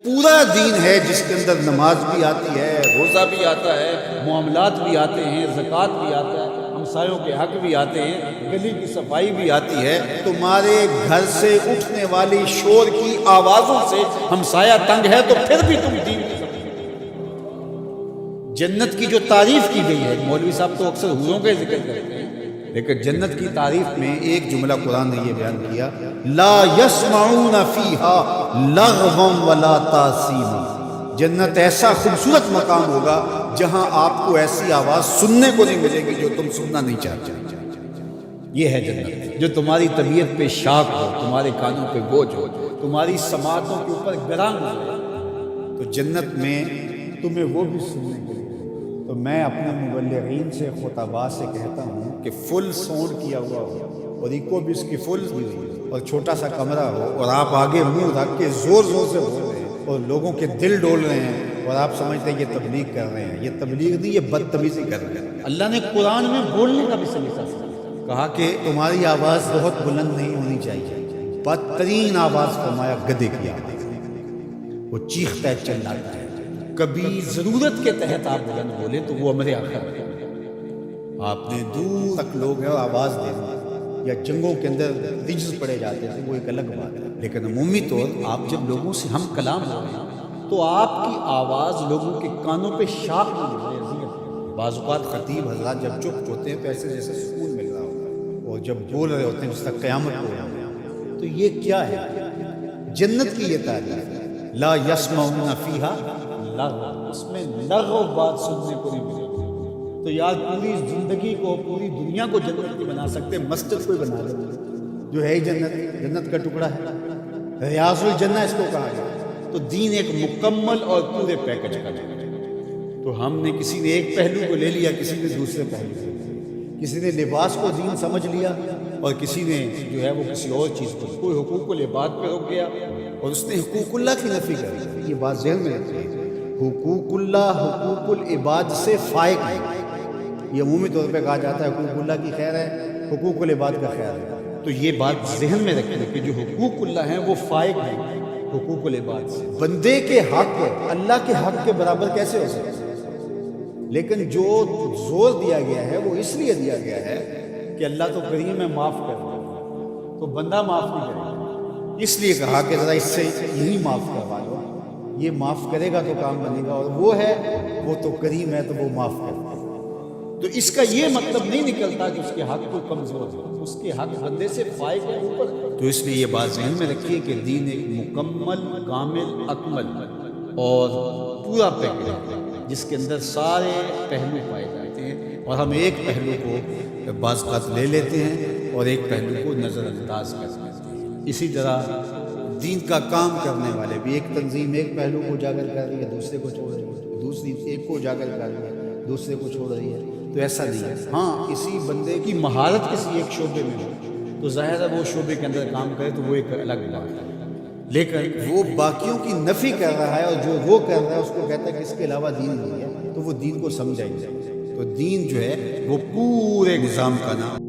پورا دین ہے جس کے اندر نماز بھی آتی ہے، روزہ بھی آتا ہے، معاملات بھی آتے ہیں، زکوٰۃ بھی آتا ہے، ہمسایوں کے حق بھی آتے ہیں، گلی کی صفائی بھی آتی ہے۔ تمہارے گھر سے اٹھنے والی شور کی آوازوں سے ہمسایہ تنگ ہے تو پھر بھی تم دین کی سمجھ۔ جنت کی جو تعریف کی گئی ہے، مولوی صاحب تو اکثر حوروں کا ذکر کرتے ہیں، لیکن جنت کی تعریف میں ایک جملہ قرآن نے یہ بیان کیا، لا یسمعون فیہا لغوا ولا تاثیما۔ جنت ایسا خوبصورت مقام ہوگا جہاں آپ کو ایسی آواز سننے کو نہیں ملے گی جو تم سننا نہیں چاہتے۔ یہ ہے جنت، جو تمہاری طبیعت پہ شاک ہو، تمہارے کانوں پہ بوجھ ہو، تمہاری سماعتوں کے اوپر گران ہو۔ تو جنت میں تمہیں وہ بھی سننے کو ملے۔ تو میں اپنے مبلغین سے خطباء سے کہتا ہوں کہ فل ساؤنڈ کیا ہوا ہو اور ایکو بھی اس کی فل اور چھوٹا سا کمرہ ہو اور آپ آگے منہ رکھ کے زور زور سے بول رہے ہیں اور لوگوں کے دل ڈول رہے ہیں اور آپ سمجھتے ہیں یہ تبلیغ کر رہے ہیں۔ یہ تبلیغ نہیں، یہ بدتمیزی کر رہے ہیں۔ اللہ نے قرآن میں بولنے کا بھی سلیقہ کہا کہ تمہاری آواز بہت بلند نہیں ہونی چاہیے، بدترین آواز فرمایا گدھے کی آواز، وہ چیختا ہے چلاتا ہے۔ کبھی ضرورت کے تحت آپ بلند بولیں تو وہ امر آخر ہے۔ آپ نے دور تک لوگ ہیں اور آواز دینا یا جنگوں کے اندر رجز پڑے جاتے ہیں، وہ ایک الگ بات ہے، لیکن عمومی طور آپ جب لوگوں سے ہم کلام ہو رہے ہیں تو آپ کی آواز لوگوں کے کانوں پہ شاپ نہیں ہو رہی۔ بعض اوقات خطیب حضرات جب چپ ہوتے ہیں تو ایسے جیسے سکون مل رہا ہوتا ہے، اور جب بول رہے ہوتے ہیں جس تک قیامت ہو رہا ہے۔ تو یہ کیا ہے؟ جنت کی یہ تعریف ہے، لا یسمعون فیہا لغو، اس میں لغو بات سننے کو نہیں ملے گی۔ تو یار پوری زندگی کو، پوری دنیا کو جنت نہیں بنا سکتے، مسجد کوئی بنا لو جو ہے ہی جنت کا ٹکڑا ہے، ریاض الجنہ اس کو کہا گیا۔ تو دین ایک مکمل اور پورے پیکج کا ہے۔ تو ہم نے کسی نے ایک پہلو کو لے لیا، کسی نے دوسرے پہلو کو لے لیا، کسی نے لباس کو دین سمجھ لیا اور کسی نے جو ہے وہ کسی اور چیز کو، کوئی حقوق العباد پہ رک گیا اور اس نے حقوق اللہ کی نفی کر دی۔ یہ بات ذہن میں رکھیے، حقوق اللہ حقوق العباد سے فائق ہے۔ یہ عمومی طور پہ کہا جاتا ہے حقوق اللہ کی خیر ہے، حقوق العباد کا خیر ہے۔ تو یہ بات ذہن میں رکھیں کہ جو حقوق اللہ ہیں وہ فائق ہیں حقوق العباد سے۔ بندے کے حق اللہ کے حق کے برابر کیسے ہو سکتے ہیں؟ لیکن جو زور دیا گیا ہے وہ اس لیے دیا گیا ہے کہ اللہ تو کریم ہے، معاف کر دے، تو بندہ معاف نہیں کرے گا، اس لیے کہا کہ ذرا اس سے یہی معاف کروا لو، یہ معاف کرے گا تو کام بنے گا، اور وہ ہے وہ تو کریم ہے تو وہ معاف کرے گا۔ تو اس کا یہ مطلب نہیں نکلتا کہ اس کے حق کو کمزور ہے، اس کے حق بندے سے فائق ہے اوپر۔ تو اس لیے یہ بات ذہن میں رکھیے کہ دین ایک مکمل، کامل، اکمل اور پورا پیکج ہے جس کے اندر سارے پہلو پائے جاتے ہیں، اور ہم ایک پہلو کو بعض اوقات لے لیتے ہیں اور ایک پہلو کو نظر انداز کر دیتے ہیں۔ اسی طرح دین کا کام کرنے والے بھی، ایک تنظیم ایک پہلو کو اجاگر کر رہی ہے، دوسرے کو چھوڑ رہی ہے، دوسری ایک کو اجاگر کر رہی ہے، دوسرے کو چھوڑ رہی ہے۔ تو ایسا نہیں ہے۔ ہاں، کسی بندے کی مہارت کسی ایک شعبے میں ہو تو ظاہر ہے وہ شعبے کے اندر کام کرے تو وہ ایک الگ بات ہے، لیکن وہ باقیوں کی نفی کر رہا ہے اور جو وہ کر رہا ہے اس کو کہتا ہے کہ اس کے علاوہ دین نہیں ہے، تو وہ دین کو سمجھا ہی نہیں۔ تو دین جو ہے وہ پورے نظام کا نام